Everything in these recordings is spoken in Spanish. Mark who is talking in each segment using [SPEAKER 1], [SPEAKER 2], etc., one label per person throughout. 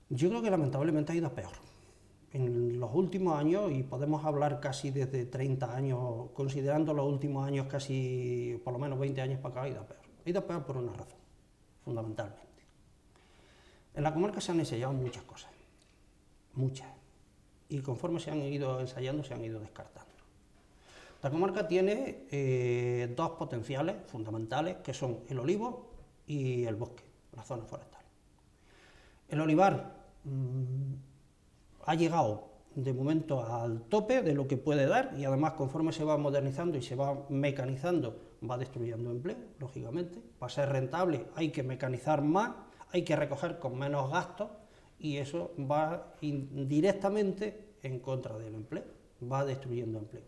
[SPEAKER 1] Yo creo que lamentablemente ha ido a peor. En los últimos años, y podemos hablar casi desde 30 años, considerando los últimos años casi por lo menos 20 años para acá, ha ido a peor. Ha ido a peor por una razón, fundamentalmente. En la comarca se han ensayado muchas cosas, muchas, y conforme se han ido ensayando se han ido descartando. La comarca tiene dos potenciales fundamentales, que son el olivo y el bosque, la zona forestal. El olivar ha llegado de momento al tope de lo que puede dar, y además conforme se va modernizando y se va mecanizando va destruyendo empleo, lógicamente. Para ser rentable hay que mecanizar más, hay que recoger con menos gastos, y eso va directamente en contra del empleo, va destruyendo empleo.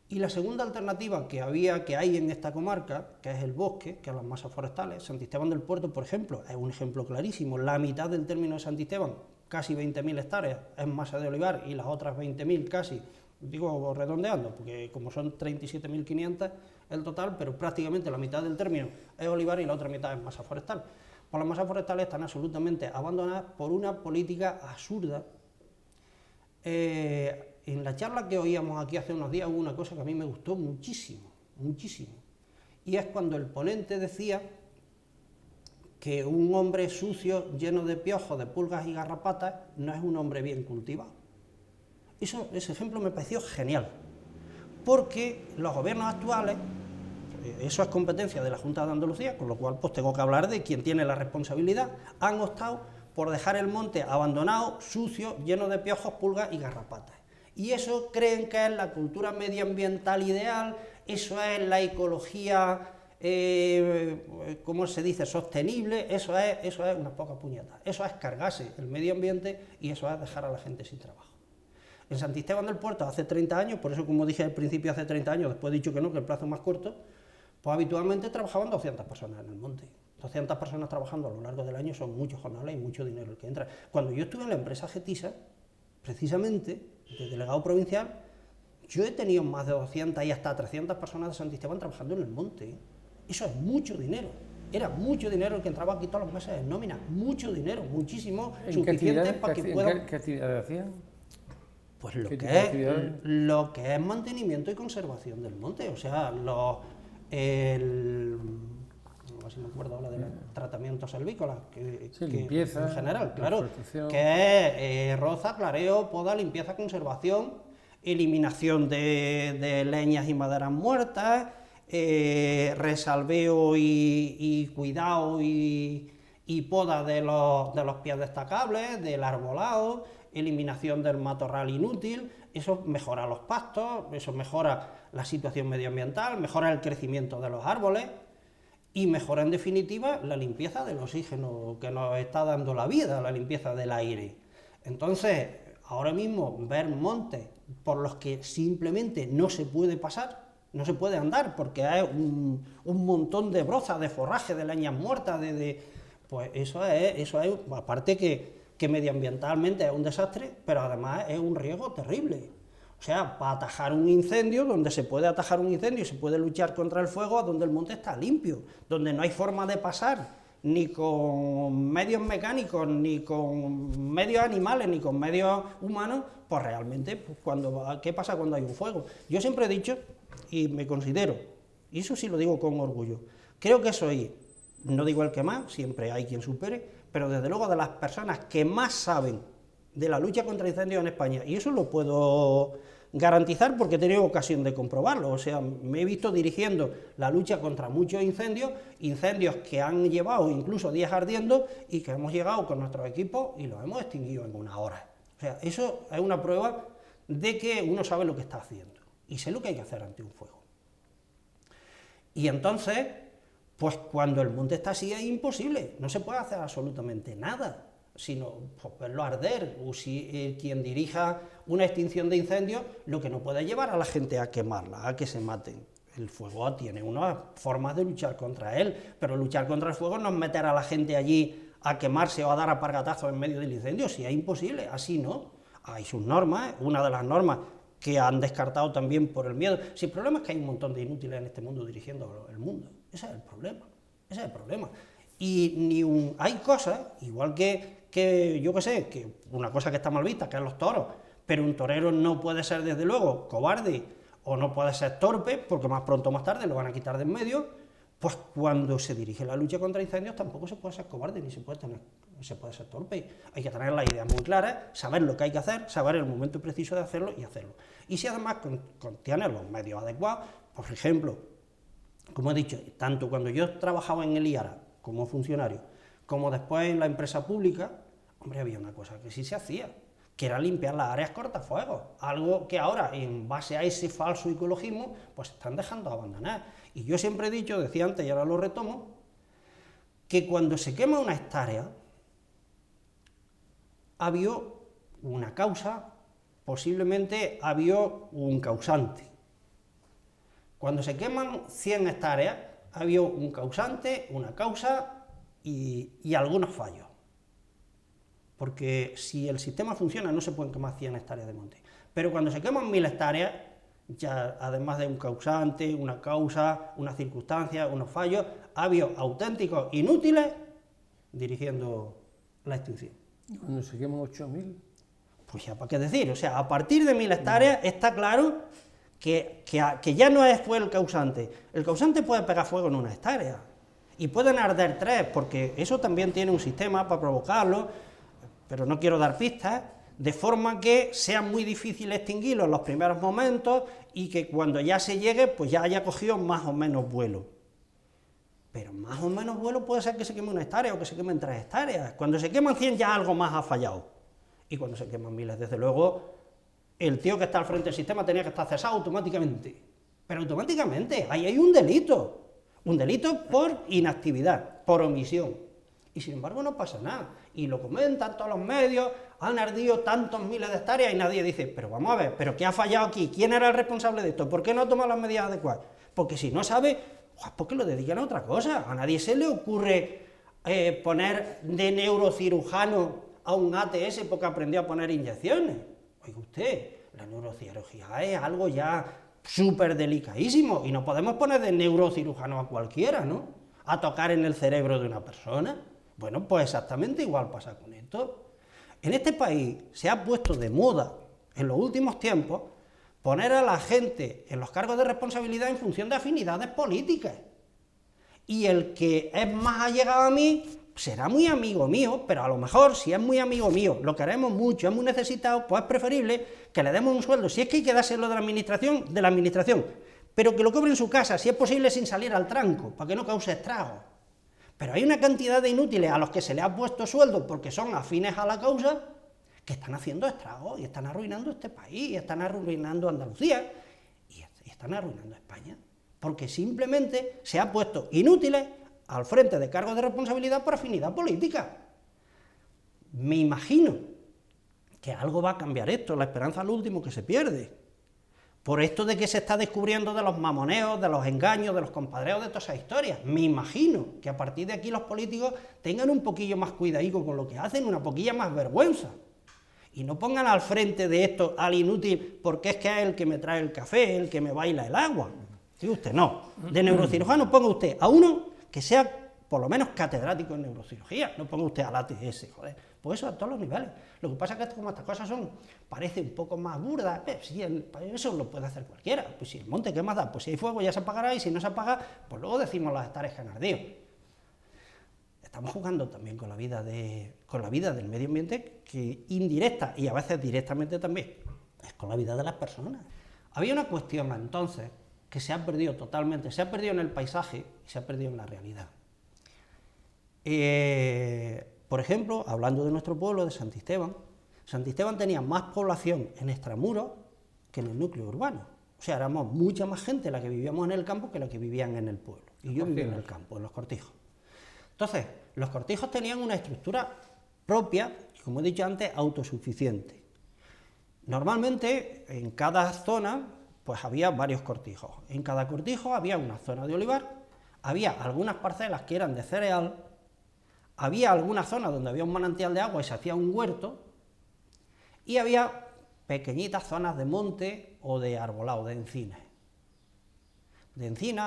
[SPEAKER 1] Y la segunda alternativa que hay en esta comarca, que es el bosque, que es las masas forestales. Santisteban del Puerto, por ejemplo, es un ejemplo clarísimo. La mitad del término de Santisteban, casi 20.000 hectáreas, es masa de olivar, y las otras 20.000 casi, digo redondeando, porque como son 37.500 el total, pero prácticamente la mitad del término es olivar y la otra mitad es masa forestal. Pues las masas forestales están absolutamente abandonadas por una política absurda. En la charla que oíamos aquí hace unos días hubo una cosa que a mí me gustó muchísimo, muchísimo, y es cuando el ponente decía que un hombre sucio, lleno de piojos, de pulgas y garrapatas, no es un hombre bien cultivado. Ese ejemplo me pareció genial, porque los gobiernos actuales, eso es competencia de la Junta de Andalucía, con lo cual pues tengo que hablar de quien tiene la responsabilidad, han optado por dejar el monte abandonado, sucio, lleno de piojos, pulgas y garrapatas. Y eso creen que es la cultura medioambiental ideal, eso es la ecología, ¿cómo se dice?, sostenible. Eso es una poca puñeta. Eso es cargarse el medio ambiente, y eso es dejar a la gente sin trabajo. En Santisteban del Puerto hace 30 años, por eso como dije al principio hace 30 años, después he dicho que no, que el plazo es más corto, pues habitualmente trabajaban 200 personas en el monte. 200 personas trabajando a lo largo del año son muchos jornales y mucho dinero el que entra. Cuando yo estuve en la empresa Getisa, precisamente, de delegado provincial, yo he tenido más de 200 y hasta 300 personas de Santisteban trabajando en el monte. Eso es mucho dinero. Era mucho dinero el que entraba aquí todos los meses en nómina. Mucho dinero, muchísimo, suficiente para que puedan...
[SPEAKER 2] ¿Qué actividades hacían?
[SPEAKER 1] Pues lo que es mantenimiento y conservación del monte. O sea, a ver si me acuerdo ahora del tratamiento silvícola,
[SPEAKER 2] limpieza,
[SPEAKER 1] en general, claro, que es roza, clareo, poda, limpieza, conservación, eliminación de leñas y maderas muertas, resalveo y cuidado y poda de los pies destacables, del arbolado, eliminación del matorral inútil. Eso mejora los pastos, eso mejora la situación medioambiental, mejora el crecimiento de los árboles y mejora en definitiva la limpieza del oxígeno que nos está dando la vida, la limpieza del aire. Entonces, ahora mismo ver montes por los que simplemente no se puede pasar, no se puede andar, porque hay un montón de brozas, de forraje, de leñas muertas, pues eso es aparte que medioambientalmente es un desastre, pero además es un riesgo terrible. O sea, para atajar un incendio, donde se puede atajar un incendio y se puede luchar contra el fuego, donde el monte está limpio, donde no hay forma de pasar, ni con medios mecánicos, ni con medios animales, ni con medios humanos, pues realmente, pues ¿qué pasa cuando hay un fuego? Yo siempre he dicho, y me considero, y eso sí lo digo con orgullo, creo que soy, no digo el que más, siempre hay quien supere, pero desde luego de las personas que más saben de la lucha contra incendios en España, y eso lo puedo garantizar porque he tenido ocasión de comprobarlo. O sea, me he visto dirigiendo la lucha contra muchos incendios que han llevado incluso días ardiendo y que hemos llegado con nuestros equipos y los hemos extinguido en una hora. O sea, eso es una prueba de que uno sabe lo que está haciendo y sé lo que hay que hacer ante un fuego. Y entonces, pues cuando el monte está así es imposible, no se puede hacer absolutamente nada, sino pues, verlo arder, o si quien dirija una extinción de incendios, lo que no puede llevar a la gente a quemarla, a que se maten. El fuego tiene unas formas de luchar contra él, pero luchar contra el fuego no es meter a la gente allí a quemarse o a dar apargatazos en medio del incendio, si es imposible, así no. Hay sus normas, una de las normas que han descartado también por el miedo. Si el problema es que hay un montón de inútiles en este mundo dirigiendo el mundo, ese es el problema, ese es el problema. Hay cosas, igual que yo qué sé, que una cosa que está mal vista, que es los toros, pero un torero no puede ser, desde luego, cobarde, o no puede ser torpe, porque más pronto o más tarde lo van a quitar de en medio. Pues cuando se dirige la lucha contra incendios tampoco se puede ser cobarde, ni se puede ser torpe. Hay que tener las ideas muy claras, saber lo que hay que hacer, saber el momento preciso de hacerlo y hacerlo. Y si además tienes los medios adecuados, por ejemplo, como he dicho, tanto cuando yo trabajaba en el IARA como funcionario, como después en la empresa pública, hombre, había una cosa que sí se hacía, que era limpiar las áreas cortafuegos, algo que ahora, en base a ese falso ecologismo, pues están dejando abandonar. Y yo siempre he dicho, decía antes y ahora lo retomo, que cuando se quema una hectárea, ha habido una causa, posiblemente ha habido un causante. Cuando se queman 100 hectáreas, ha habido un causante, una causa y algunos fallos. Porque si el sistema funciona, no se pueden quemar 100 hectáreas de monte. Pero cuando se queman 1000 hectáreas, ya además de un causante, una causa, una circunstancia, unos fallos, ha habido auténticos inútiles dirigiendo la extinción.
[SPEAKER 2] Cuando se queman 8000.
[SPEAKER 1] Pues ya para qué decir, o sea, a partir de 1000 hectáreas está claro que ya no fue el causante. El causante puede pegar fuego en una hectárea y pueden arder 3, porque eso también tiene un sistema para provocarlo, pero no quiero dar pistas, de forma que sea muy difícil extinguirlo en los primeros momentos y que cuando ya se llegue, pues ya haya cogido más o menos vuelo. Pero más o menos vuelo puede ser que se queme una hectárea o que se quemen 3 hectáreas. Cuando se queman 100 ya algo más ha fallado. Y cuando se queman 1000, desde luego, el tío que está al frente del sistema tenía que estar cesado automáticamente. Pero automáticamente, ahí hay un delito. Un delito por inactividad, por omisión. Y sin embargo no pasa nada. Y lo comentan todos los medios, han ardido tantos miles de hectáreas y nadie dice, pero vamos a ver, ¿pero qué ha fallado aquí? ¿Quién era el responsable de esto? ¿Por qué no ha tomado las medidas adecuadas? Porque si no sabe, pues que lo dedican a otra cosa. A nadie se le ocurre poner de neurocirujano a un ATS porque aprendió a poner inyecciones. Oiga usted, la neurocirugía es algo ya súper delicadísimo y no podemos poner de neurocirujano a cualquiera, ¿no? A tocar en el cerebro de una persona. Bueno, pues exactamente igual pasa con esto. En este país se ha puesto de moda, en los últimos tiempos, poner a la gente en los cargos de responsabilidad en función de afinidades políticas. Y el que es más allegado a mí será muy amigo mío, pero a lo mejor, si es muy amigo mío, lo queremos mucho, es muy necesitado, pues es preferible que le demos un sueldo, si es que hay que dárselo de la administración, pero que lo cobre en su casa, si es posible sin salir al tranco, para que no cause estragos. Pero hay una cantidad de inútiles a los que se les ha puesto sueldo porque son afines a la causa, que están haciendo estragos y están arruinando este país, y están arruinando Andalucía, y están arruinando España, porque simplemente se ha puesto inútiles al frente de cargos de responsabilidad por afinidad política. Me imagino que algo va a cambiar esto, la esperanza es lo último que se pierde. Por esto de que se está descubriendo de los mamoneos, de los engaños, de los compadreos, de todas esas historias. Me imagino que a partir de aquí los políticos tengan un poquillo más cuidadico con lo que hacen, una poquilla más vergüenza. Y no pongan al frente de esto al inútil porque es que es el que me trae el café, el que me baila el agua. Sí, usted no. De neurocirujano ponga usted a uno que sea por lo menos catedrático en neurocirugía, no ponga usted al ATS, joder. Pues eso a todos los niveles. Lo que pasa es que como estas cosas parece un poco más burdas, sí, eso lo puede hacer cualquiera. Pues si el monte, ¿qué más da? Pues si hay fuego ya se apagará y si no se apaga, pues luego decimos las hectáreas que han ardido. Estamos jugando también con la vida del medio ambiente, que indirecta y a veces directamente también es con la vida de las personas. Había una cuestión entonces que se ha perdido totalmente, se ha perdido en el paisaje y se ha perdido en la realidad. Por ejemplo, hablando de nuestro pueblo, de Santisteban tenía más población en extramuros que en el núcleo urbano. O sea, éramos mucha más gente la que vivíamos en el campo que la que vivían en el pueblo. Y yo vivía en el campo, en los cortijos. Entonces, los cortijos tenían una estructura propia, y como he dicho antes, autosuficiente. Normalmente, en cada zona, pues había varios cortijos. En cada cortijo había una zona de olivar, había algunas parcelas que eran de cereal, había alguna zona donde había un manantial de agua y se hacía un huerto, y había pequeñitas zonas de monte o de arbolado, de encina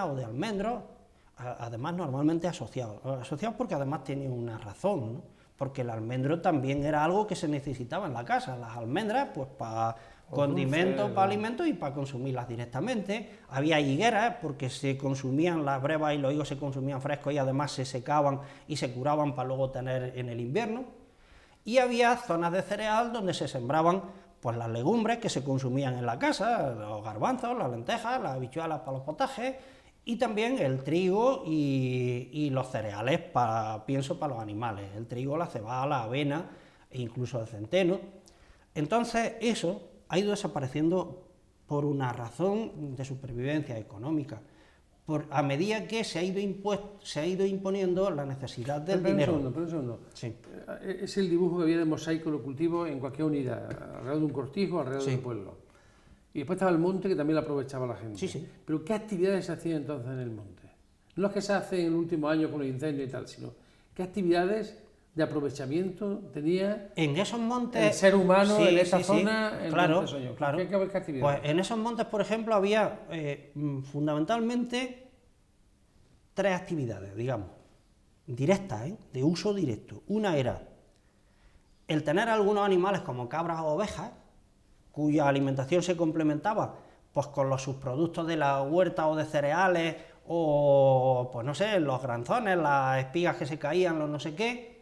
[SPEAKER 1] o de almendros, Además, normalmente asociados. Asociados porque además tiene una razón, ¿no? Porque el almendro también era algo que se necesitaba en la casa. Las almendras, pues para condimentos, para alimentos y para consumirlas directamente. Había higueras porque se consumían las brevas y los higos se consumían frescos y además se secaban y se curaban para luego tener en el invierno. Y había zonas de cereal donde se sembraban pues las legumbres que se consumían en la casa, los garbanzos, las lentejas, las habichuelas para los potajes, y también el trigo y los cereales, pienso, para los animales, el trigo, la cebada, la avena e incluso el centeno. Entonces eso ha ido desapareciendo por una razón de supervivencia económica, a medida que se ha ido imponiendo la necesidad del dinero.
[SPEAKER 2] Un segundo.
[SPEAKER 1] Sí.
[SPEAKER 2] Es el dibujo que había de mosaico lo cultivo en cualquier unidad, alrededor de un cortijo, alrededor del pueblo. Y después estaba el monte, que también lo aprovechaba la gente.
[SPEAKER 1] Sí, sí.
[SPEAKER 2] Pero ¿qué actividades se hacían entonces en el monte? No las que se hacen en el último año con los incendios y tal, sino ¿qué actividades de aprovechamiento tenía
[SPEAKER 1] en esos montes,
[SPEAKER 2] el ser humano
[SPEAKER 1] sí,
[SPEAKER 2] en esa
[SPEAKER 1] sí,
[SPEAKER 2] zona?
[SPEAKER 1] sí,
[SPEAKER 2] En
[SPEAKER 1] claro,
[SPEAKER 2] claro. ¿Qué actividades?
[SPEAKER 1] Pues en esos montes, por ejemplo, había fundamentalmente 3 actividades, digamos, directas, de uso directo. Una era el tener algunos animales como cabras o ovejas, cuya alimentación se complementaba pues con los subproductos de la huerta o de cereales, o pues no sé, los granzones, las espigas que se caían, los no sé qué.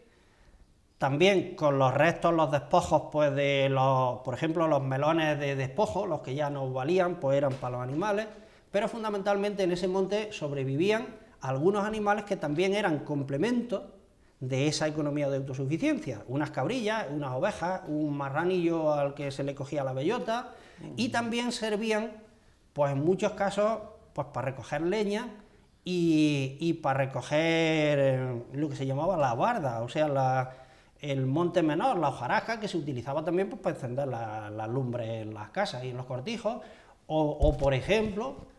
[SPEAKER 1] También con los restos, los despojos, pues de los, por ejemplo, los melones de despojo, los que ya no valían, pues eran para los animales, pero fundamentalmente en ese monte sobrevivían algunos animales que también eran complementos de esa economía de autosuficiencia, unas cabrillas, unas ovejas, un marranillo al que se le cogía la bellota, y también servían, pues en muchos casos, pues para recoger leña y para recoger lo que se llamaba la barda, o sea, el monte menor, la hojarasca, que se utilizaba también pues, para encender la lumbre en las casas y en los cortijos, o por ejemplo,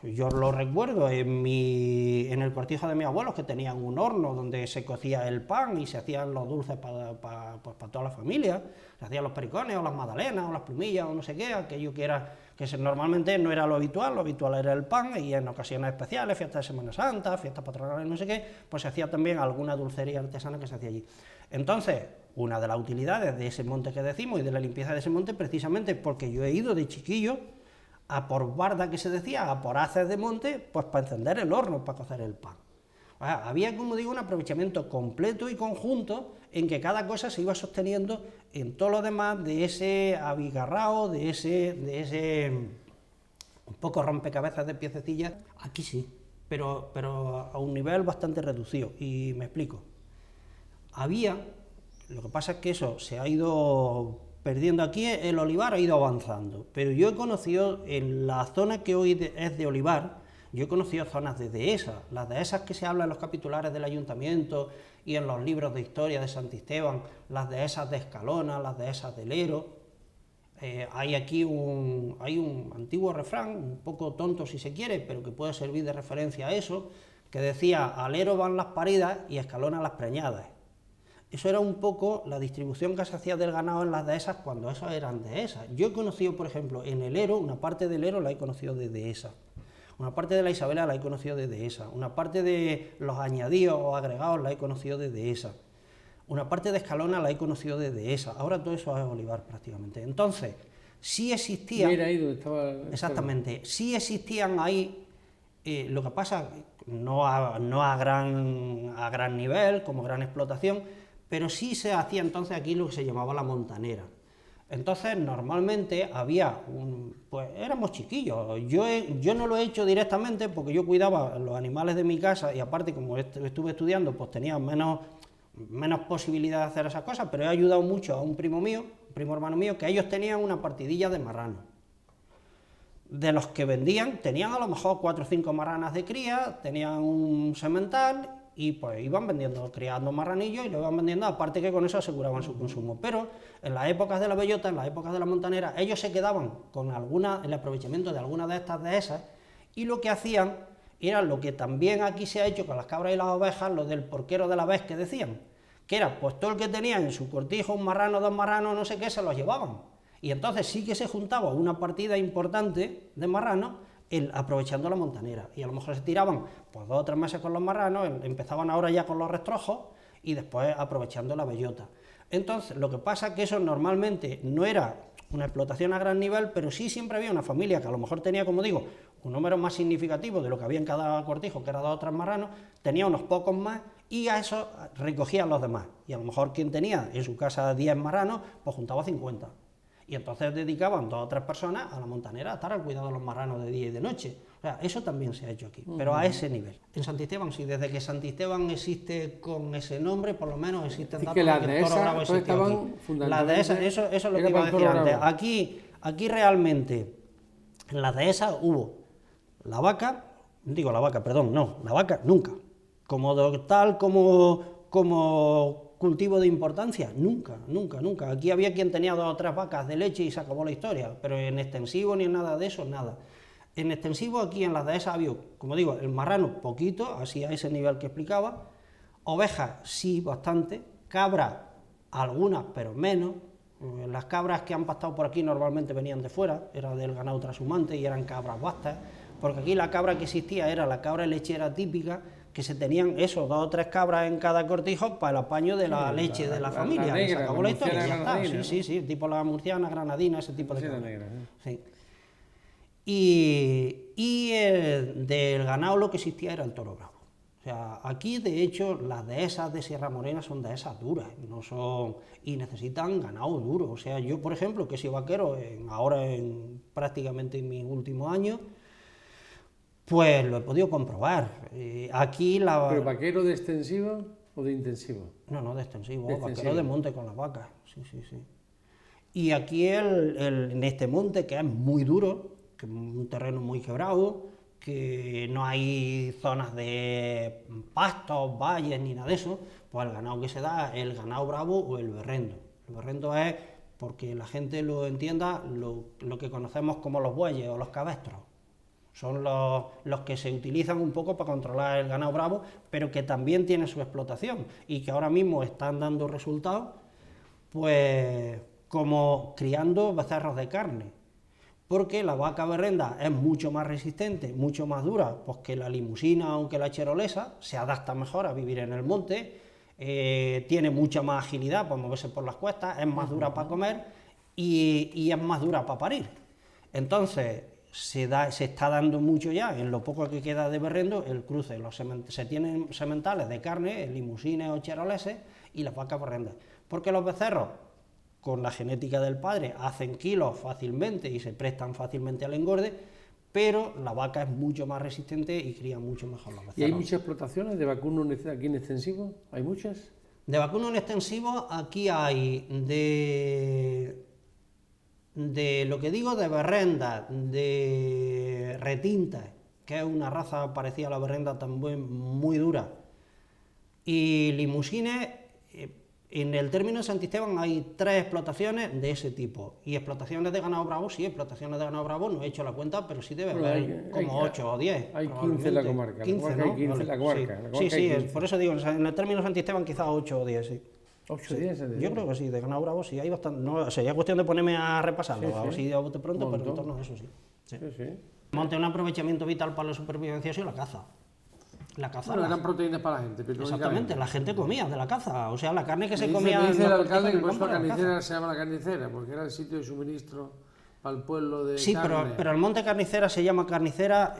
[SPEAKER 1] yo lo recuerdo en el cortijo de mis abuelos, que tenían un horno donde se cocía el pan y se hacían los dulces para toda la familia, se hacían los pericones o las magdalenas o las plumillas o no sé qué, aquello normalmente no era lo habitual era el pan, y en ocasiones especiales, fiestas de Semana Santa, fiestas patronales, no sé qué, pues se hacía también alguna dulcería artesana que se hacía allí. Entonces, una de las utilidades de ese monte que decimos y de la limpieza de ese monte, precisamente porque yo he ido de chiquillo a por barda, que se decía, a por haces de monte, pues para encender el horno, para cocer el pan. O sea, había, como digo, un aprovechamiento completo y conjunto en que cada cosa se iba sosteniendo en todo lo demás de ese abigarrao, de ese un poco rompecabezas de piececillas. Aquí sí, pero a un nivel bastante reducido, y me explico. Lo que pasa es que eso se ha ido perdiendo aquí, el olivar ha ido avanzando, pero yo he conocido, en la zona que hoy es de olivar, yo he conocido zonas de dehesa, las dehesas que se hablan en los capitulares del ayuntamiento y en los libros de historia de Santisteban, las dehesas de Escalona, las dehesas del Ero. Hay aquí un antiguo refrán, un poco tonto si se quiere, pero que puede servir de referencia a eso, que decía: al Ero van las paridas y a Escalona las preñadas. Eso era un poco la distribución que se hacía del ganado en las dehesas cuando esas eran dehesas. Yo he conocido, por ejemplo, en el Ero, una parte del Ero la he conocido de dehesa, una parte de la Isabela la he conocido de dehesa, una parte de los añadidos o agregados la he conocido de dehesa, una parte de Escalona la he conocido de dehesa, ahora todo eso es olivar prácticamente. Entonces, sí existían...
[SPEAKER 2] Mira ahí donde estaba...
[SPEAKER 1] Exactamente, sí existían ahí, lo que pasa, no a gran nivel, como gran explotación, pero sí se hacía entonces aquí lo que se llamaba la montanera. Entonces, normalmente había pues éramos chiquillos, yo no lo he hecho directamente porque yo cuidaba los animales de mi casa, y aparte, como estuve estudiando, pues tenía menos posibilidad de hacer esas cosas, pero he ayudado mucho a un primo hermano mío, que ellos tenían una partidilla de marranos, de los que vendían, tenían a lo mejor 4 o 5 marranas de cría, tenían un semental, y pues iban criando marranillos y lo iban vendiendo, aparte que con eso aseguraban su consumo. Pero en las épocas de la bellota, en las épocas de la montanera, ellos se quedaban con el aprovechamiento de algunas de estas dehesas, y lo que hacían era lo que también aquí se ha hecho con las cabras y las ovejas, lo del porquero de la vez que decían, que era pues todo el que tenía en su cortijo un marrano, 2 marranos, no sé qué, se los llevaban. Y entonces sí que se juntaba una partida importante de marranos aprovechando la montanera. Y a lo mejor se tiraban pues 2 o 3 meses con los marranos, empezaban ahora ya con los rastrojos y después aprovechando la bellota. Entonces, lo que pasa es que eso normalmente no era una explotación a gran nivel, pero sí siempre había una familia que a lo mejor tenía, como digo, un número más significativo de lo que había en cada cortijo, que era 2 o 3 marranos, tenía unos pocos más y a eso recogían los demás. Y a lo mejor quien tenía en su casa 10 marranos, pues juntaba 50. Y entonces dedicaban 2 o 3 personas a la montanera a estar al cuidado de los marranos de día y de noche. O sea, eso también se ha hecho aquí, pero a ese nivel. En Santisteban sí, desde que Santisteban existe con ese nombre, por lo menos existen datos de que el Toro Bravo existió aquí. Las dehesas, eso es lo que iba a decir antes. Aquí realmente, en las dehesas hubo la vaca nunca. Como cultivo de importancia, nunca. Aquí había quien tenía 2 o 3 vacas de leche y se acabó la historia, pero en extensivo ni en nada de eso, nada. En extensivo aquí en las dehesas había, como digo, el marrano poquito, así a ese nivel que explicaba, ovejas sí bastante, cabras algunas pero menos. Las cabras que han pastado por aquí normalmente venían de fuera, era del ganado trashumante y eran cabras vastas, porque aquí la cabra que existía era la cabra lechera típica, que se tenían eso, 2 o 3 cabras en cada cortijo para el apaño de la leche de la familia.
[SPEAKER 2] La negra,
[SPEAKER 1] se acabó la historia, ya está.
[SPEAKER 2] Granadina,
[SPEAKER 1] sí, tipo la murciana, granadina, ese tipo de cabras.
[SPEAKER 2] Negra,
[SPEAKER 1] sí. Y del ganado lo que existía era el Toro Bravo. O sea, aquí de hecho las dehesas de Sierra Morena son dehesas duras, y necesitan ganado duro. O sea, yo por ejemplo, que soy vaquero, prácticamente en mis últimos años, pues lo he podido comprobar.
[SPEAKER 2] ¿Pero vaquero de extensivo o de intensivo?
[SPEAKER 1] No, de extensivo, vaquero de monte con las vacas, sí. Y aquí en este monte, que es muy duro, que es un terreno muy quebrado, que no hay zonas de pastos, valles, ni nada de eso, pues el ganado que se da es el ganado bravo o el berrendo. El berrendo es, porque la gente lo entienda, lo que conocemos como los bueyes o los cabestros. Son los que se utilizan un poco para controlar el ganado bravo, pero que también tiene su explotación y que ahora mismo están dando resultados, pues como criando becerros de carne, porque la vaca berrenda es mucho más resistente, mucho más dura, pues que la limusina o que la cherolesa, se adapta mejor a vivir en el monte, tiene mucha más agilidad para moverse por las cuestas, es más dura para comer y es más dura para parir. Entonces, se está dando mucho ya, en lo poco que queda de berrendo, el cruce. Se tienen sementales de carne, limusines o cheroleses, y las vacas berrendas. Porque los becerros, con la genética del padre, hacen kilos fácilmente y se prestan fácilmente al engorde, pero la vaca es mucho más resistente y cría mucho mejor los becerros.
[SPEAKER 2] ¿Y hay muchas explotaciones de vacuno aquí en extensivo? ¿Hay muchas?
[SPEAKER 1] De vacuno en extensivo, aquí hay de lo que digo, de berrendas, de retintas, que es una raza parecida a la berrenda también muy dura, y limusines. En el término de Santisteban hay 3 explotaciones de ese tipo, y explotaciones de ganado bravo, sí, explotaciones de ganado bravo, no he hecho la cuenta, pero sí debe haber como 8 o 10.
[SPEAKER 2] Hay 15 en la comarca.
[SPEAKER 1] 15, ¿no?
[SPEAKER 2] Hay 15 en la comarca.
[SPEAKER 1] Sí, por eso digo, en el término de Santisteban quizás 8 o 10, sí.
[SPEAKER 2] 8 o 10.
[SPEAKER 1] Yo creo que sí, de ganado bravo sí, hay bastante. No, sería cuestión de ponerme a repasarlo,
[SPEAKER 2] Sí,
[SPEAKER 1] a ver si a bote pronto, pero en torno a eso sí.
[SPEAKER 2] Sí.
[SPEAKER 1] Monte, un aprovechamiento vital para la supervivencia y la caza.
[SPEAKER 2] Bueno, eran proteínas para la gente.
[SPEAKER 1] Exactamente, la gente comía de la caza, o sea, la carne que se comía.
[SPEAKER 2] Me dice el alcalde que por eso la carnicera se llama la carnicera, porque era el sitio de suministro para el pueblo de
[SPEAKER 1] sí,
[SPEAKER 2] carne.
[SPEAKER 1] pero el monte carnicera se llama carnicera.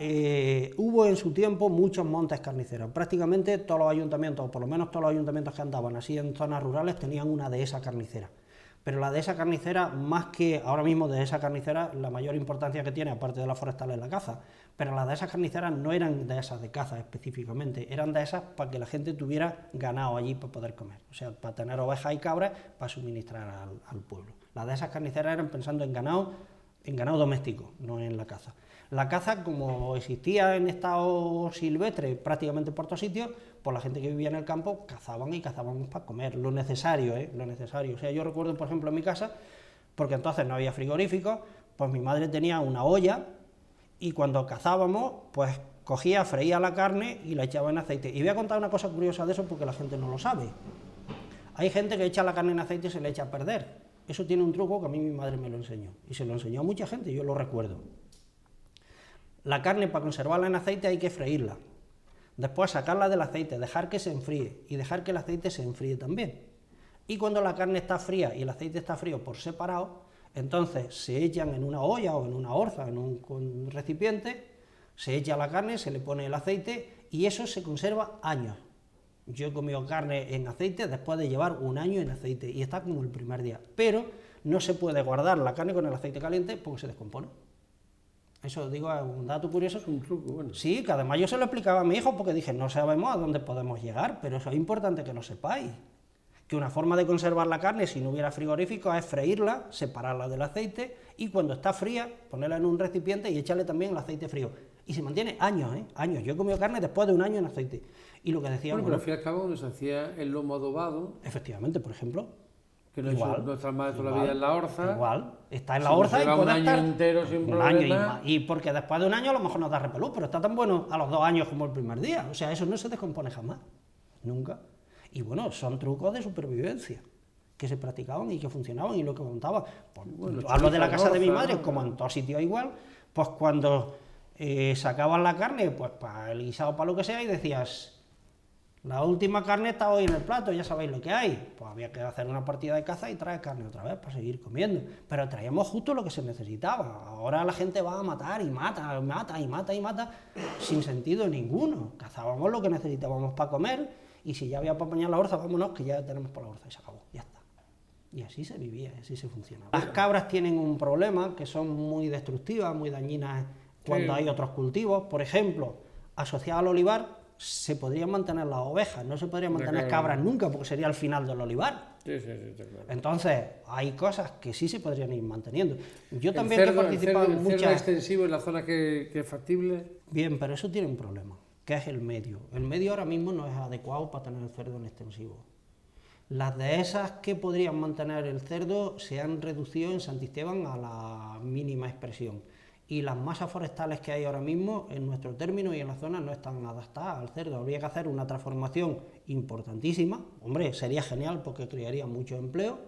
[SPEAKER 1] Hubo en su tiempo muchos montes carniceros. Prácticamente todos los ayuntamientos, o por lo menos todos los ayuntamientos que andaban así en zonas rurales, tenían una dehesa carnicera. Pero la dehesa carnicera, más que ahora mismo dehesa carnicera, la mayor importancia que tiene, aparte de la forestal, es la caza. Pero las dehesas carniceras no eran dehesas de caza específicamente, eran dehesas para que la gente tuviera ganado allí para poder comer. O sea, para tener ovejas y cabras para suministrar al pueblo. Las dehesas carniceras eran pensando en ganado doméstico, no en la caza. La caza, como existía en estado silvestre prácticamente por todos sitios, pues la gente que vivía en el campo cazaban para comer, lo necesario. O sea, yo recuerdo, por ejemplo, en mi casa, porque entonces no había frigoríficos, pues mi madre tenía una olla y cuando cazábamos, pues cogía, freía la carne y la echaba en aceite. Y voy a contar una cosa curiosa de eso porque la gente no lo sabe. Hay gente que echa la carne en aceite y se le echa a perder. Eso tiene un truco que a mí mi madre me lo enseñó, y se lo enseñó a mucha gente, yo lo recuerdo. La carne, para conservarla en aceite, hay que freírla. Después sacarla del aceite, dejar que se enfríe y dejar que el aceite se enfríe también. Y cuando la carne está fría y el aceite está frío por separado, entonces se echan en una olla o en una orza, en un recipiente, se echa la carne, se le pone el aceite y eso se conserva años. Yo he comido carne en aceite después de llevar un año en aceite y está como el primer día. Pero no se puede guardar la carne con el aceite caliente porque se descompone. Eso digo, es un dato curioso.
[SPEAKER 2] Es un truco, bueno.
[SPEAKER 1] Sí, que además yo se lo explicaba a mi hijo porque dije, no sabemos a dónde podemos llegar, pero eso es importante que lo sepáis. Que una forma de conservar la carne, si no hubiera frigorífico, es freírla, separarla del aceite y cuando está fría, ponerla en un recipiente y echarle también el aceite frío. Y se mantiene años, años. Yo he comido carne después de un año en aceite. Y lo que decía...
[SPEAKER 2] Bueno, pero al fin y al cabo nos hacía el lomo adobado.
[SPEAKER 1] Efectivamente, por ejemplo.
[SPEAKER 2] Que nuestra madre toda la vida en la orza.
[SPEAKER 1] Igual, está en la orza y puede
[SPEAKER 2] un año
[SPEAKER 1] estar
[SPEAKER 2] entero sin
[SPEAKER 1] un
[SPEAKER 2] problema.
[SPEAKER 1] año y porque después de un año a lo mejor nos da repelús, pero está tan bueno a los 2 años como el primer día. O sea, eso no se descompone jamás, nunca. Y bueno, son trucos de supervivencia que se practicaban y que funcionaban y lo que contaba. Pues,
[SPEAKER 2] bueno,
[SPEAKER 1] hablo de la casa de mi
[SPEAKER 2] orza,
[SPEAKER 1] madre,
[SPEAKER 2] ¿no?
[SPEAKER 1] como en todos sitios igual, pues cuando sacaban la carne, pues para el guisado, para lo que sea, y decías... La última carne está hoy en el plato, ya sabéis lo que hay. Pues había que hacer una partida de caza y traer carne otra vez para seguir comiendo. Pero traíamos justo lo que se necesitaba. Ahora la gente va a matar y mata, mata y mata y mata, sin sentido ninguno. Cazábamos lo que necesitábamos para comer y si ya había para apañar la orza, vámonos que ya tenemos para la orza y se acabó, ya está. Y así se vivía, así se funcionaba. Las cabras tienen un problema, que son muy destructivas, muy dañinas cuando hay otros cultivos. Por ejemplo, asociado al olivar, se podrían mantener las ovejas, no se podrían mantener cabras nunca, porque sería el final del olivar.
[SPEAKER 2] Sí, está claro.
[SPEAKER 1] Entonces, hay cosas que sí se podrían ir manteniendo. Yo
[SPEAKER 2] El
[SPEAKER 1] también
[SPEAKER 2] cerdo,
[SPEAKER 1] he participado en
[SPEAKER 2] el cerdo
[SPEAKER 1] muchas...
[SPEAKER 2] extensivo en la zona que es factible.
[SPEAKER 1] Bien, pero eso tiene un problema, que es el medio. El medio ahora mismo no es adecuado para tener el cerdo en extensivo. Las dehesas que podrían mantener el cerdo se han reducido en Santisteban a la mínima expresión. Y las masas forestales que hay ahora mismo, en nuestro término y en la zona, no están adaptadas al cerdo. Habría que hacer una transformación importantísima. Hombre, sería genial porque crearía mucho empleo,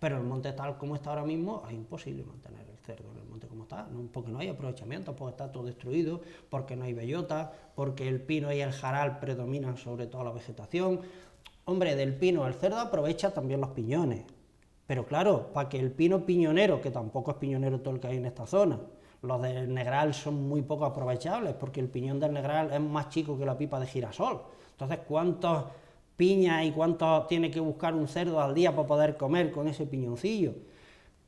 [SPEAKER 1] pero el monte tal como está ahora mismo, es imposible mantener el cerdo en el monte como está, porque no hay aprovechamiento, porque está todo destruido, porque no hay bellota, porque el pino y el jaral predominan sobre toda la vegetación. Hombre, del pino el cerdo aprovecha también los piñones, pero claro, para que el pino piñonero, que tampoco es piñonero todo el que hay en esta zona, los del negral son muy poco aprovechables, porque el piñón del negral es más chico que la pipa de girasol. Entonces, ¿cuántos piñas y cuánto tiene que buscar un cerdo al día para poder comer con ese piñoncillo?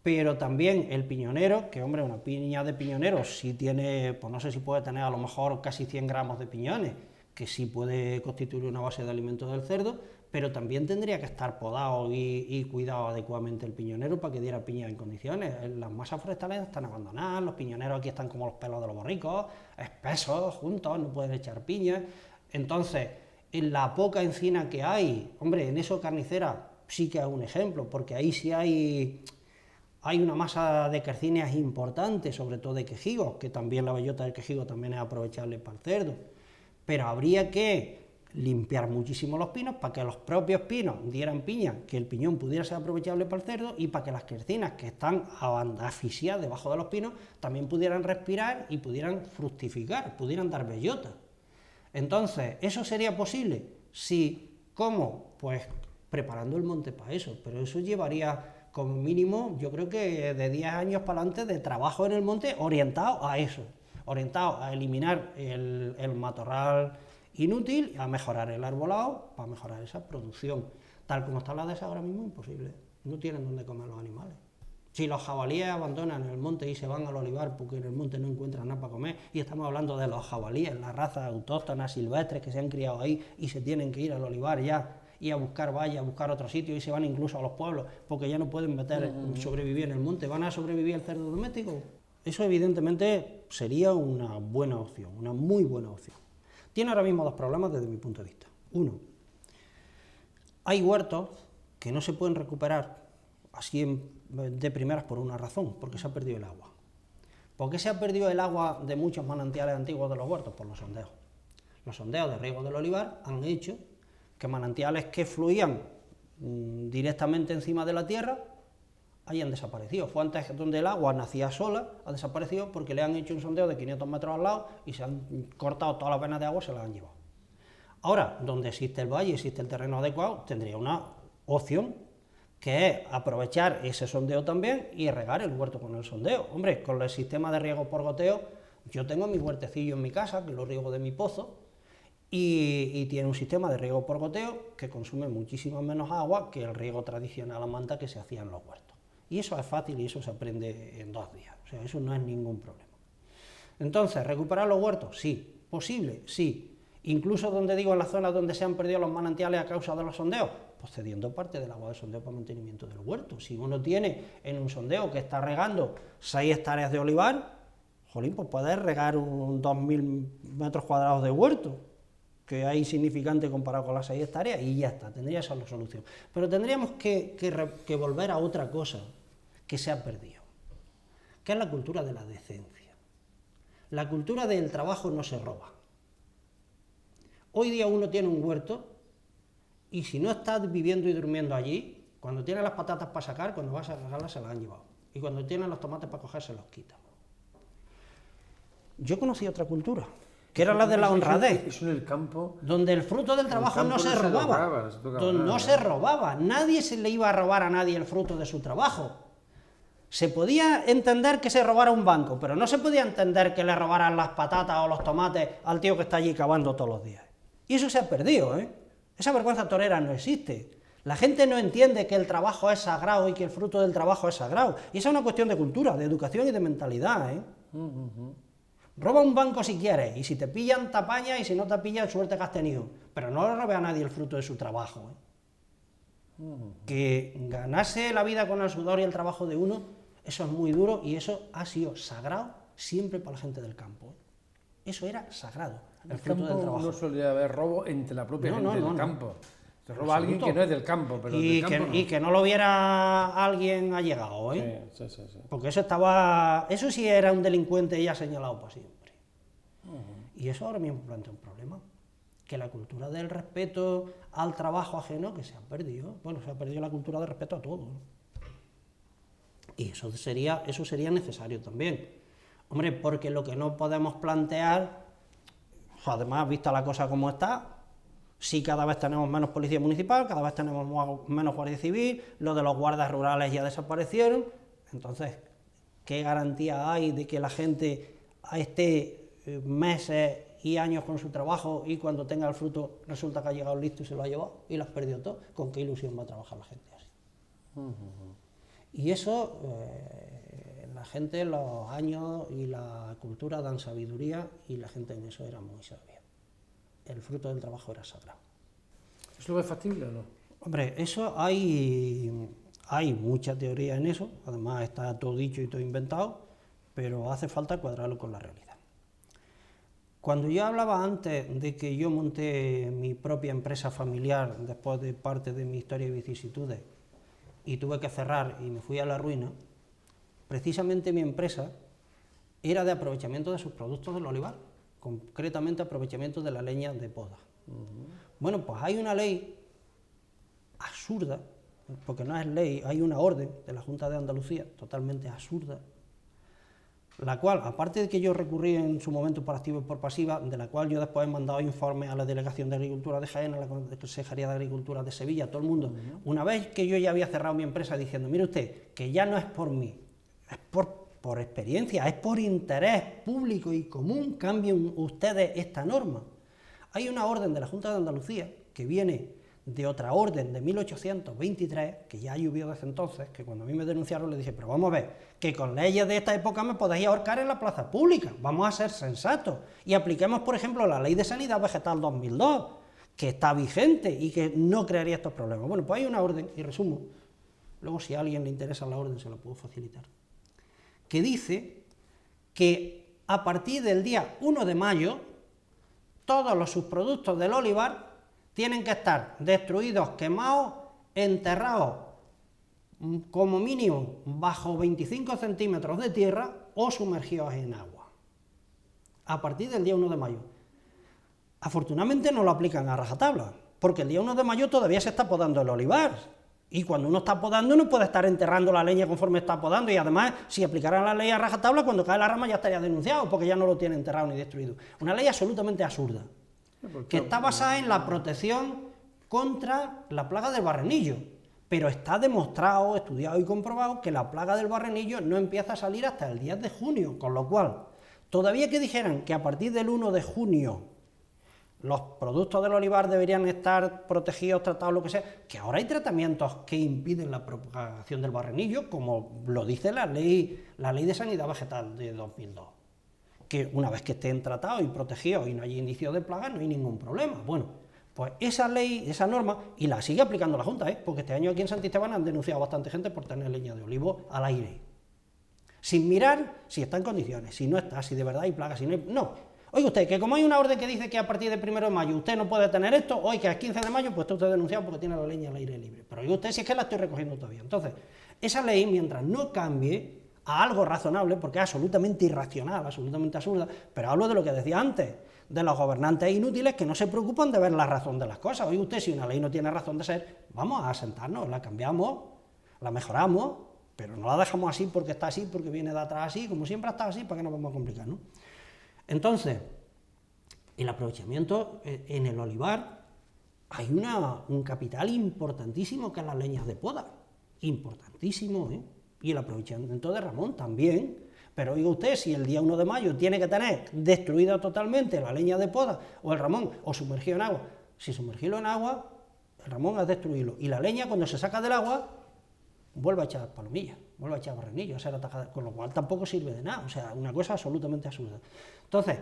[SPEAKER 1] Pero también el piñonero, que hombre, una piña de piñonero sí tiene, pues no sé si puede tener a lo mejor casi 100 gramos de piñones, que sí puede constituir una base de alimento del cerdo, pero también tendría que estar podado y cuidado adecuadamente el piñonero para que diera piña en condiciones. Las masas forestales están abandonadas, los piñoneros aquí están como los pelos de los borricos, espesos, juntos, no pueden echar piña. Entonces, en la poca encina que hay, hombre, en eso Carnicera sí que es un ejemplo, porque ahí sí hay una masa de quercíneas importante, sobre todo de quejigos, que también la bellota del quejigo también es aprovechable para el cerdo. Pero habría que limpiar muchísimo los pinos para que los propios pinos dieran piña, que el piñón pudiera ser aprovechable para el cerdo y para que las quercinas que están asfixiadas debajo de los pinos también pudieran respirar y pudieran fructificar, pudieran dar bellota. Entonces, ¿eso sería posible? Sí. ¿Cómo? Pues preparando el monte para eso, pero eso llevaría como mínimo, yo creo que de 10 años para adelante de trabajo en el monte orientado a eso, orientado a eliminar el matorral inútil, a mejorar el arbolado, para mejorar esa producción. Tal como está la dehesa ahora mismo, imposible. No tienen dónde comer los animales. Si los jabalíes abandonan el monte y se van al olivar porque en el monte no encuentran nada para comer, y estamos hablando de los jabalíes, las razas autóctonas silvestres que se han criado ahí y se tienen que ir al olivar ya y a buscar vallas, a buscar otro sitio, y se van incluso a los pueblos porque ya no pueden sobrevivir en el monte, ¿van a sobrevivir el cerdo doméstico? Eso evidentemente sería una buena opción, una muy buena opción. Tiene ahora mismo 2 problemas desde mi punto de vista. Uno, hay huertos que no se pueden recuperar así de primeras por una razón, porque se ha perdido el agua. ¿Por qué se ha perdido el agua de muchos manantiales antiguos de los huertos? Por los sondeos. Los sondeos de riego del olivar han hecho que manantiales que fluían directamente encima de la tierra hayan desaparecido. Fuentes donde el agua nacía sola, ha desaparecido porque le han hecho un sondeo de 500 metros al lado y se han cortado todas las venas de agua y se las han llevado. Ahora, donde existe el valle, existe el terreno adecuado, tendría una opción, que es aprovechar ese sondeo también y regar el huerto con el sondeo. Hombre, con el sistema de riego por goteo, yo tengo mi huertecillo en mi casa, que lo riego de mi pozo, y tiene un sistema de riego por goteo que consume muchísimo menos agua que el riego tradicional a manta que se hacía en los huertos. Y eso es fácil y eso se aprende en 2 días, o sea, eso no es ningún problema. Entonces, ¿recuperar los huertos? Sí. ¿Posible? Sí. Incluso donde digo, en las zonas donde se han perdido los manantiales a causa de los sondeos, pues cediendo parte del agua de sondeo para mantenimiento del huerto. Si uno tiene en un sondeo que está regando 6 hectáreas de olivar, jolín, pues puede regar un 2.000 metros cuadrados de huerto, que es insignificante comparado con las 6 hectáreas, y ya está, tendría esa solución. Pero tendríamos que volver a otra cosa que se ha perdido, que es la cultura de la decencia. La cultura del trabajo no se roba. Hoy día uno tiene un huerto y si no estás viviendo y durmiendo allí, cuando tiene las patatas para sacar, cuando vas a sacarlas se las han llevado. Y cuando tiene los tomates para coger, se los quitan. Yo conocí otra cultura, que era la de la honradez.
[SPEAKER 2] Eso en el campo.
[SPEAKER 1] Donde el fruto del trabajo no se robaba. No se robaba. Nadie se le iba a robar a nadie el fruto de su trabajo. Se podía entender que se robara un banco, pero no se podía entender que le robaran las patatas o los tomates al tío que está allí cavando todos los días. Y eso se ha perdido, ¿eh? Esa vergüenza torera no existe. La gente no entiende que el trabajo es sagrado y que el fruto del trabajo es sagrado. Y esa es una cuestión de cultura, de educación y de mentalidad, ¿eh? Roba un banco si quieres, y si te pillan, te apañas, y si no te pillan, suerte que has tenido. Pero no le robe a nadie el fruto de su trabajo, ¿eh? Que ganarse la vida con el sudor y el trabajo de uno, eso es muy duro, y eso ha sido sagrado siempre para la gente del campo, ¿eh? Eso era sagrado, el fruto del trabajo.
[SPEAKER 2] No solía haber robo entre la propia gente del campo. Te roba alguien que no es del campo, pero del campo no.
[SPEAKER 1] Y que no lo viera alguien allegado, ¿eh?
[SPEAKER 2] Sí.
[SPEAKER 1] Porque eso sí era un delincuente ya señalado para siempre. Y eso ahora mismo plantea un problema, que la cultura del respeto al trabajo ajeno, que se ha perdido. Bueno, se ha perdido la cultura del respeto a todo, ¿no? Y eso sería necesario también. Hombre, porque lo que no podemos plantear, además, vista la cosa como está, si cada vez tenemos menos policía municipal, cada vez tenemos menos guardia civil, lo de los guardas rurales ya desaparecieron, entonces, ¿qué garantía hay de que la gente esté meses y años con su trabajo y cuando tenga el fruto resulta que ha llegado listo y se lo ha llevado y lo has perdido todo? ¿Con qué ilusión va a trabajar la gente así? Y eso, la gente, los años y la cultura dan sabiduría, y la gente en eso era muy sabia. El fruto del trabajo era sagrado.
[SPEAKER 2] ¿Eso lo ves factible o no?
[SPEAKER 1] Hombre, eso hay mucha teoría en eso, además está todo dicho y todo inventado, pero hace falta cuadrarlo con la realidad. Cuando yo hablaba antes de que yo monté mi propia empresa familiar después de parte de mi historia y vicisitudes, y tuve que cerrar y me fui a la ruina, precisamente mi empresa era de aprovechamiento de sus productos del olivar, concretamente aprovechamiento de la leña de poda. Bueno, pues hay una ley absurda, porque no es ley, hay una orden de la Junta de Andalucía, totalmente absurda, la cual, aparte de que yo recurrí en su momento por activa y por pasiva, de la cual yo después he mandado informes a la Delegación de Agricultura de Jaén, a la Consejería de Agricultura de Sevilla, a todo el mundo, una vez que yo ya había cerrado mi empresa diciendo, mire usted, que ya no es por mí, es por experiencia, es por interés público y común, cambien ustedes esta norma. Hay una orden de la Junta de Andalucía que viene de otra orden de 1823, que ya llovió desde entonces, que cuando a mí me denunciaron le dije, pero vamos a ver, que con leyes de esta época me podéis ahorcar en la plaza pública, vamos a ser sensatos, y apliquemos, por ejemplo, la Ley de Sanidad Vegetal 2002, que está vigente y que no crearía estos problemas. Bueno, pues hay una orden, y resumo, luego si a alguien le interesa la orden se la puedo facilitar, que dice que a partir del día 1 de mayo, todos los subproductos del olivar tienen que estar destruidos, quemados, enterrados, como mínimo bajo 25 centímetros de tierra o sumergidos en agua. A partir del día 1 de mayo. Afortunadamente no lo aplican a rajatabla, porque el día 1 de mayo todavía se está podando el olivar. Y cuando uno está podando no puede estar enterrando la leña conforme está podando, y además, si aplicaran la ley a rajatabla, cuando cae la rama ya estaría denunciado, porque ya no lo tiene enterrado ni destruido. Una ley absolutamente absurda, que está basada en la protección contra la plaga del barrenillo, pero está demostrado, estudiado y comprobado que la plaga del barrenillo no empieza a salir hasta el 10 de junio, con lo cual, todavía que dijeran que a partir del 1 de junio los productos del olivar deberían estar protegidos, tratados, lo que sea, que ahora hay tratamientos que impiden la propagación del barrenillo, como lo dice la ley de sanidad vegetal de 2002, que una vez que estén tratados y protegidos y no haya indicios de plaga, no hay ningún problema. Bueno, pues esa ley, esa norma, y la sigue aplicando la Junta, porque este año aquí en Santisteban han denunciado bastante gente por tener leña de olivo al aire, sin mirar si está en condiciones, si no está, si de verdad hay plagas, si no hay... No. Oiga usted, que como hay una orden que dice que a partir del 1 de mayo usted no puede tener esto, hoy que es 15 de mayo, pues está usted denunciado porque tiene la leña al aire libre. Pero oiga usted, si es que la estoy recogiendo todavía. Entonces, esa ley, mientras no cambie a algo razonable, porque es absolutamente irracional, absolutamente absurda, pero hablo de lo que decía antes, de los gobernantes inútiles que no se preocupan de ver la razón de las cosas. Oiga usted, si una ley no tiene razón de ser, vamos a sentarnos, la cambiamos, la mejoramos, pero no la dejamos así porque está así, porque viene de atrás así, como siempre ha estado así, ¿para qué nos vamos a complicar, no? Entonces, el aprovechamiento en el olivar, hay un capital importantísimo que es las leñas de poda, importantísimo, ¿eh? Y el aprovechamiento de Ramón también, pero oiga usted, si el día 1 de mayo tiene que tener destruida totalmente la leña de poda, o el Ramón, o sumergido en agua, si sumergirlo en agua, el Ramón es destruirlo, y la leña cuando se saca del agua, vuelve a echar palomillas, vuelve a echar barrenillo, a ser atacada, con lo cual tampoco sirve de nada, o sea, una cosa absolutamente absurda. Entonces,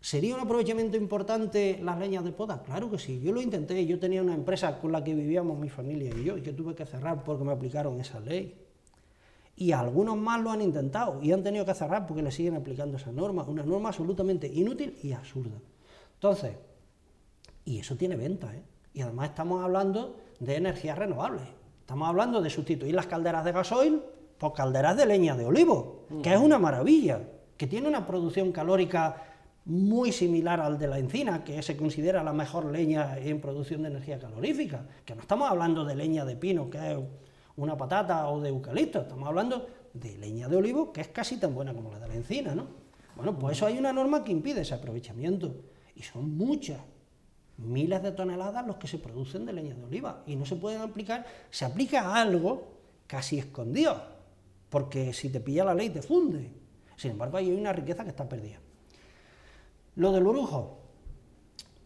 [SPEAKER 1] ¿sería un aprovechamiento importante las leñas de poda? Claro que sí, yo lo intenté, yo tenía una empresa con la que vivíamos mi familia y yo tuve que cerrar porque me aplicaron esa ley. Y algunos más lo han intentado y han tenido que cerrar porque le siguen aplicando esa norma, una norma absolutamente inútil y absurda. Entonces, y eso tiene venta, ¿eh? Y además estamos hablando de energías renovables. Estamos hablando de sustituir las calderas de gasoil por calderas de leña de olivo, que es una maravilla, que tiene una producción calórica muy similar al de la encina, que se considera la mejor leña en producción de energía calorífica, que no estamos hablando de leña de pino, que es una patata, o de eucalipto, estamos hablando de leña de olivo, que es casi tan buena como la de la encina, ¿no? Bueno, pues eso hay una norma que impide ese aprovechamiento, y son muchas, miles de toneladas los que se producen de leña de oliva, y no se pueden aplicar, se aplica algo casi escondido, porque si te pilla la ley te funde. Sin embargo, hay una riqueza que está perdida. Lo del orujo,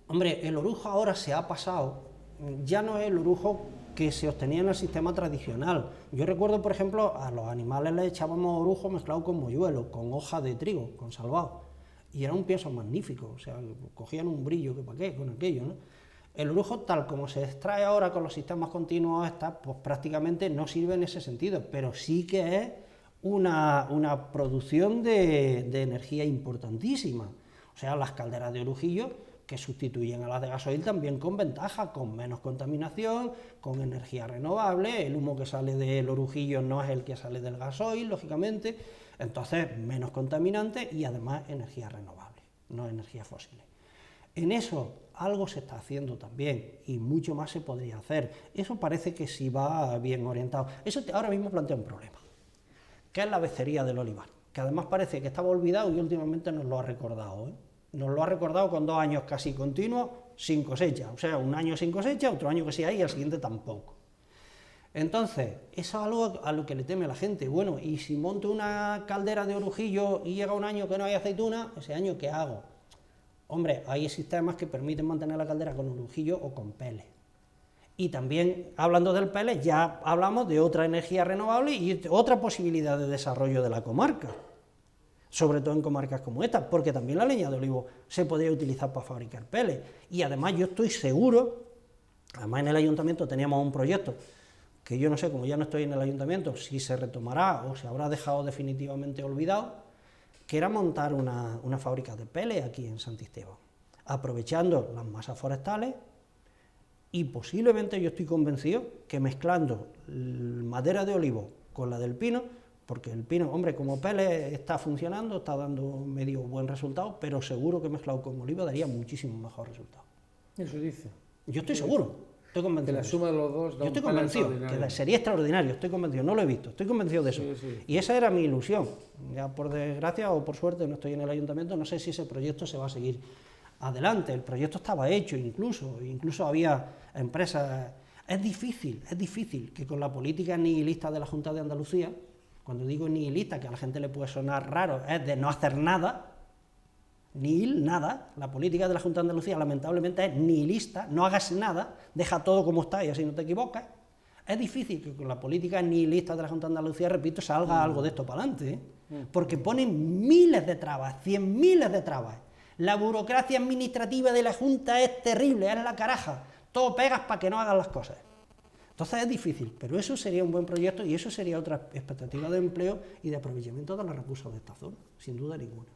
[SPEAKER 1] hombre, el orujo ahora se ha pasado, ya no es el orujo que se obtenía en el sistema tradicional. Yo recuerdo, por ejemplo, a los animales les echábamos orujo mezclado con moyuelo, con hoja de trigo, con salvado, y era un pienso magnífico, o sea, cogían un brillo, que para qué, con aquello, ¿no? El orujo, tal como se extrae ahora con los sistemas continuos, pues prácticamente no sirve en ese sentido, pero sí que es una producción de energía importantísima. O sea, las calderas de orujillo que sustituyen a las de gasoil también con ventaja, con menos contaminación, con energía renovable, el humo que sale del orujillo no es el que sale del gasoil, lógicamente, entonces menos contaminante y además energía renovable, no energía fósil. En eso algo se está haciendo también y mucho más se podría hacer. Eso parece que sí va bien orientado. Eso ahora mismo plantea un problema, que es la becería del olivar, que además parece que estaba olvidado y últimamente nos lo ha recordado, ¿eh? Nos lo ha recordado con 2 años casi continuos sin cosecha, o sea, un año sin cosecha, otro año que sí hay y el siguiente tampoco. Entonces, eso es algo a lo que le teme la gente. Bueno, y si monto una caldera de orujillo y llega un año que no hay aceituna, ¿ese año qué hago? Hombre, hay sistemas que permiten mantener la caldera con orujillo o con pellets. Y también, hablando del pellet, ya hablamos de otra energía renovable y otra posibilidad de desarrollo de la comarca, sobre todo en comarcas como esta, porque también la leña de olivo se podría utilizar para fabricar pellets. Y además yo estoy seguro, además en el ayuntamiento teníamos un proyecto, que yo no sé, como ya no estoy en el ayuntamiento, si se retomará o se habrá dejado definitivamente olvidado, que era montar una fábrica de pellets aquí en Santisteban, aprovechando las masas forestales y posiblemente yo estoy convencido que mezclando madera de olivo con la del pino, porque el pino, hombre, como pellet está funcionando, está dando medio buen resultado, pero seguro que mezclado con oliva daría muchísimo mejor resultado.
[SPEAKER 2] Eso dice.
[SPEAKER 1] Yo estoy seguro, Estoy convencido.
[SPEAKER 2] Que la
[SPEAKER 1] de eso.
[SPEAKER 2] suma de los dos da
[SPEAKER 1] Yo estoy
[SPEAKER 2] un plan
[SPEAKER 1] convencido,
[SPEAKER 2] extraordinario.
[SPEAKER 1] que sería extraordinario, estoy convencido, no lo he visto, estoy convencido de eso.
[SPEAKER 2] Sí, sí.
[SPEAKER 1] Y esa era mi ilusión. Ya por desgracia o por suerte no estoy en el ayuntamiento, no sé si ese proyecto se va a seguir adelante. El proyecto estaba hecho incluso había empresas. Es difícil que con la política nihilista de la Junta de Andalucía, cuando digo nihilista, que a la gente le puede sonar raro, es de no hacer nada, nada, la política de la Junta de Andalucía lamentablemente es nihilista, no hagas nada, deja todo como está y así no te equivocas. Es difícil que con la política nihilista de la Junta de Andalucía, repito, salga algo de esto para adelante, ¿eh? Porque ponen miles de trabas, 100.000 de trabas. La burocracia administrativa de la Junta es terrible, es la caraja, todo pegas para que no hagan las cosas. Entonces es difícil, pero eso sería un buen proyecto y eso sería otra expectativa de empleo y de aprovechamiento de los recursos de esta zona, sin duda ninguna.